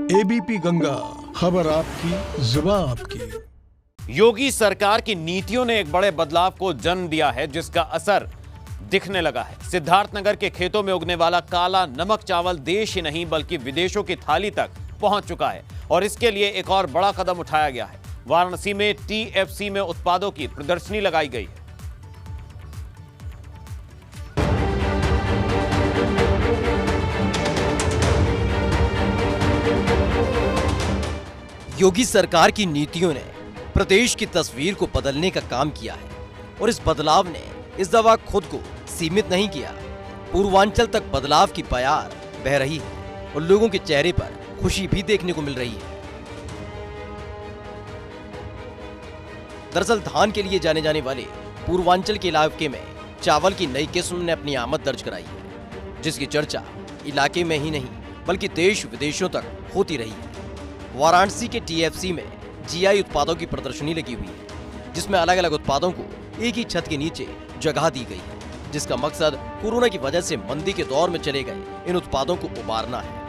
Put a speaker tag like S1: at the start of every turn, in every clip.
S1: ABP Ganga, खबर आपकी, जुबान आपकी।
S2: योगी सरकार की नीतियों ने एक बड़े बदलाव को जन्म दिया है, जिसका असर दिखने लगा है। सिद्धार्थनगर के खेतों में उगने वाला काला नमक चावल देश ही नहीं बल्कि विदेशों की थाली तक पहुंच चुका है और इसके लिए एक और बड़ा कदम उठाया गया है। वाराणसी में टीएफसी में उत्पादों की प्रदर्शनी लगाई गई है।
S3: योगी सरकार की नीतियों ने प्रदेश की तस्वीर को बदलने का काम किया है और इस बदलाव ने इस दफा खुद को सीमित नहीं किया। पूर्वांचल तक बदलाव की बयार बह रही है और लोगों के चेहरे पर खुशी भी देखने को मिल रही है। दरअसल धान के लिए जाने जाने वाले पूर्वांचल के इलाके में चावल की नई किस्म ने अपनी आमद दर्ज कराई है, जिसकी चर्चा इलाके में ही नहीं बल्कि देश विदेशों तक होती रही है। वाराणसी के टीएफसी में जीआई उत्पादों की प्रदर्शनी लगी हुई है, जिसमें अलग अलग उत्पादों को एक ही छत के नीचे जगह दी गई है, जिसका मकसद कोरोना की वजह से मंदी के दौर में चले गए इन उत्पादों को उबारना है।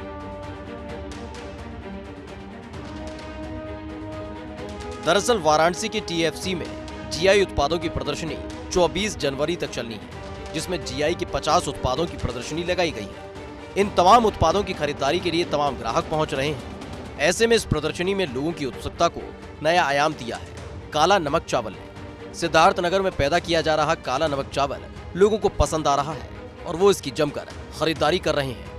S3: दरअसल वाराणसी के टीएफसी में जीआई उत्पादों की प्रदर्शनी 24 जनवरी तक चलनी है, जिसमें जीआई के 50 उत्पादों की प्रदर्शनी लगाई गई है। इन तमाम उत्पादों की खरीदारी के लिए तमाम ग्राहक पहुंच रहे हैं। ऐसे में इस प्रदर्शनी में लोगों की उत्सुकता को नया आयाम दिया है काला नमक चावल ने। सिद्धार्थनगर में पैदा किया जा रहा काला नमक चावल लोगों को पसंद आ रहा है और वो इसकी जमकर खरीदारी कर रहे हैं।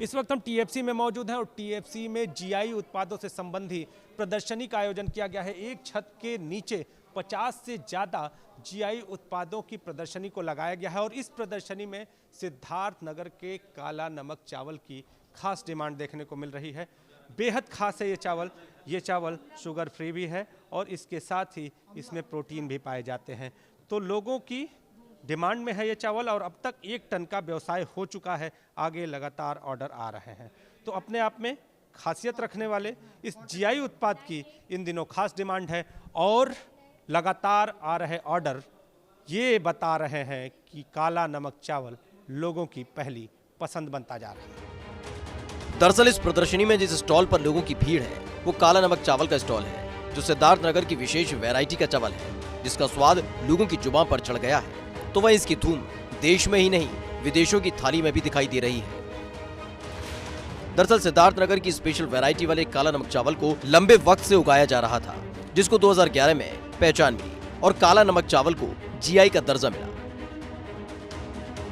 S4: इस वक्त हम टीएफसी में मौजूद हैं और टीएफसी में जीआई उत्पादों से संबंधी प्रदर्शनी का आयोजन किया गया है। एक छत के नीचे 50 से ज्यादा जीआई उत्पादों की प्रदर्शनी को लगाया गया है और इस प्रदर्शनी में सिद्धार्थनगर के काला नमक चावल की खास डिमांड देखने को मिल रही है। बेहद खास है ये चावल शुगर फ्री भी है और इसके साथ ही इसमें प्रोटीन भी पाए जाते हैं। तो लोगों की डिमांड में है ये चावल और अब तक 1 टन का व्यवसाय हो चुका है। आगे लगातार ऑर्डर आ रहे हैं। तो अपने आप में खासियत रखने वाले इस जीआई उत्पाद की इन दिनों खास डिमांड है और लगातार आ रहे ऑर्डर ये बता रहे हैं कि काला नमक चावल लोगों की पहली पसंद बनता जा रहा है।
S3: दरअसल इस प्रदर्शनी में जिस स्टॉल पर लोगों की भीड़ है वो काला नमक चावल का स्टॉल है, जो सिद्धार्थनगर की विशेष वैरायटी का चावल है, जिसका स्वाद लोगों की जुबान पर चढ़ गया है। तो वह इसकी धूम देश में ही नहीं विदेशों की थाली में भी दिखाई दे रही है। दरअसल सिद्धार्थनगर की स्पेशल वैरायटी वाले काला नमक चावल को लंबे वक्त से उगाया जा रहा था, जिसको 2011 में पहचान मिली और काला नमक चावल को जीआई का दर्जा मिला।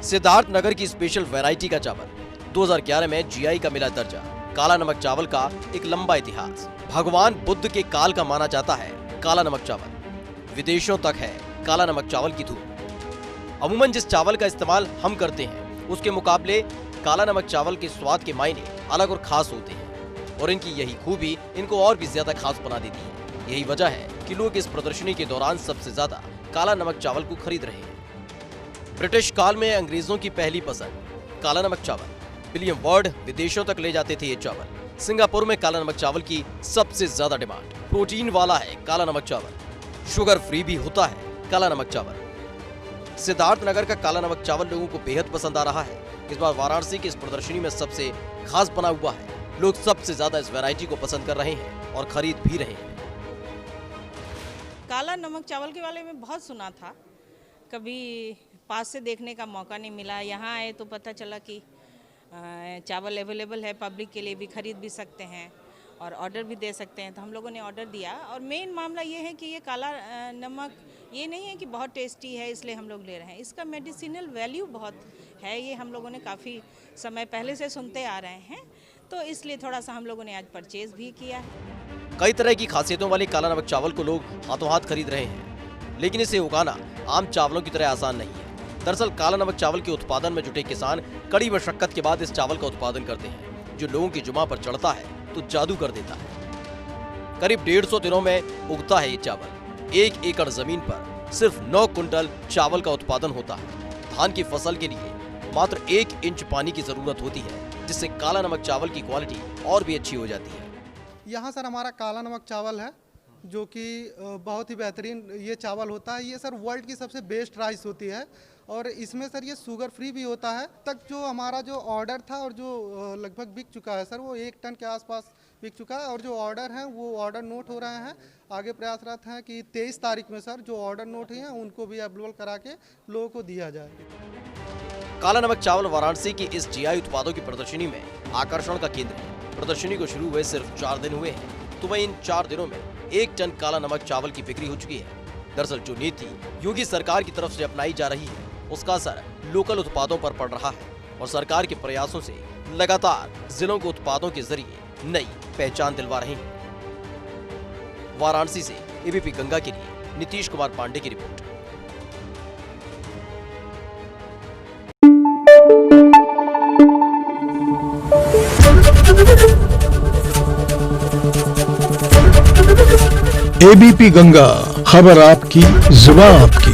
S3: सिद्धार्थनगर की स्पेशल वैरायटी का चावल 2011 में जीआई का मिला दर्जा। काला नमक चावल का एक लंबा इतिहास। भगवान बुद्ध के काल का माना जाता है काला नमक चावल। विदेशों तक है काला नमक चावल की धूम। अमूमन जिस चावल का इस्तेमाल हम करते हैं उसके मुकाबले काला नमक चावल के स्वाद के मायने अलग और खास होते हैं और इनकी यही खूबी इनको और भी ज्यादा खास बना देती है। यही वजह है कि लोग इस प्रदर्शनी के दौरान सबसे ज्यादा काला नमक चावल को खरीद रहे हैं। ब्रिटिश काल में अंग्रेजों की पहली पसंद काला नमक चावल। विलियम वार्ड विदेशों तक ले जाते थे ये चावल। सिंगापुर में काला नमक चावल की सबसे ज्यादा डिमांड। प्रोटीन वाला है काला नमक चावल। शुगर फ्री भी होता है काला नमक चावल। सिद्धार्थनगर का काला नमक चावल लोगों को बेहद पसंद आ रहा है। इस बार वाराणसी की इस प्रदर्शनी में सबसे खास बना हुआ है। लोग सबसे ज्यादा इस वैरायटी को पसंद कर रहे हैं और खरीद भी रहे हैं।
S5: काला नमक चावल के बारे में बहुत सुना था, कभी पास से देखने का मौका नहीं मिला। यहाँ आए तो पता चला कि चावल अवेलेबल है, पब्लिक के लिए भी खरीद भी सकते हैं और ऑर्डर भी दे सकते हैं। तो हम लोगों ने ऑर्डर दिया और मेन मामला ये है कि ये काला नमक ये नहीं है कि बहुत टेस्टी है इसलिए हम लोग ले रहे हैं। इसका मेडिसिनल वैल्यू बहुत है, ये हम लोगों ने काफ़ी समय पहले से सुनते आ रहे हैं, तो इसलिए थोड़ा सा हम लोगों ने आज परचेज भी किया है।
S3: कई तरह की खासियतों वाले काला नमक चावल को लोग हाथों हाथ खरीद रहे हैं, लेकिन इसे उगाना आम चावलों की तरह आसान नहीं है। दरअसल काला नमक चावल के उत्पादन में जुटे किसान कड़ी मशक्कत के बाद इस चावल का उत्पादन करते हैं, जो लोगों की जुबान पर चढ़ता है तो जादू कर देता है। करीब 150 दिनों में उगता है ये चावल। 1 एकड़ जमीन पर सिर्फ 9 कुंटल चावल का उत्पादन होता है। धान की फसल के लिए मात्र 1 इंच पानी की जरूरत होती है, जिससे काला नमक चावल की क्वालिटी और भी अच्छी हो जाती है।
S6: यहाँ सर हमारा काला नमक चावल है, जो कि बहुत ही बेहतरीन ये चावल होता है। ये सर वर्ल्ड की सबसे बेस्ट राइस होती है और इसमें सर ये शुगर फ्री भी होता है। तक जो हमारा जो ऑर्डर था और जो लगभग बिक चुका है सर, वो 1 टन के आसपास बिक चुका है। और जो ऑर्डर हैं वो ऑर्डर नोट हो रहे हैं। आगे प्रयासरत हैं कि 23 तारीख में सर जो ऑर्डर नोट हुए हैं उनको भी अवेलेबल करा के लोगों को दिया जाए।
S3: काला नमक चावल वाराणसी की इस जीआई उत्पादों की प्रदर्शनी में आकर्षण का केंद्र है। प्रदर्शनी को शुरू हुए सिर्फ 4 दिन हुए हैं, तो वहीं इन 4 दिनों में 1 टन काला नमक चावल की बिक्री हो चुकी है। दरअसल जो नीति योगी सरकार की तरफ से अपनाई जा रही है, उसका असर लोकल उत्पादों पर पड़ रहा है और सरकार के प्रयासों से लगातार जिलों को उत्पादों के जरिए नई पहचान दिलवा रहे हैं। वाराणसी से एबीपी गंगा के लिए नीतीश कुमार पांडे की रिपोर्ट।
S1: एबीपी गंगा, खबर आपकी, जुबान आपकी।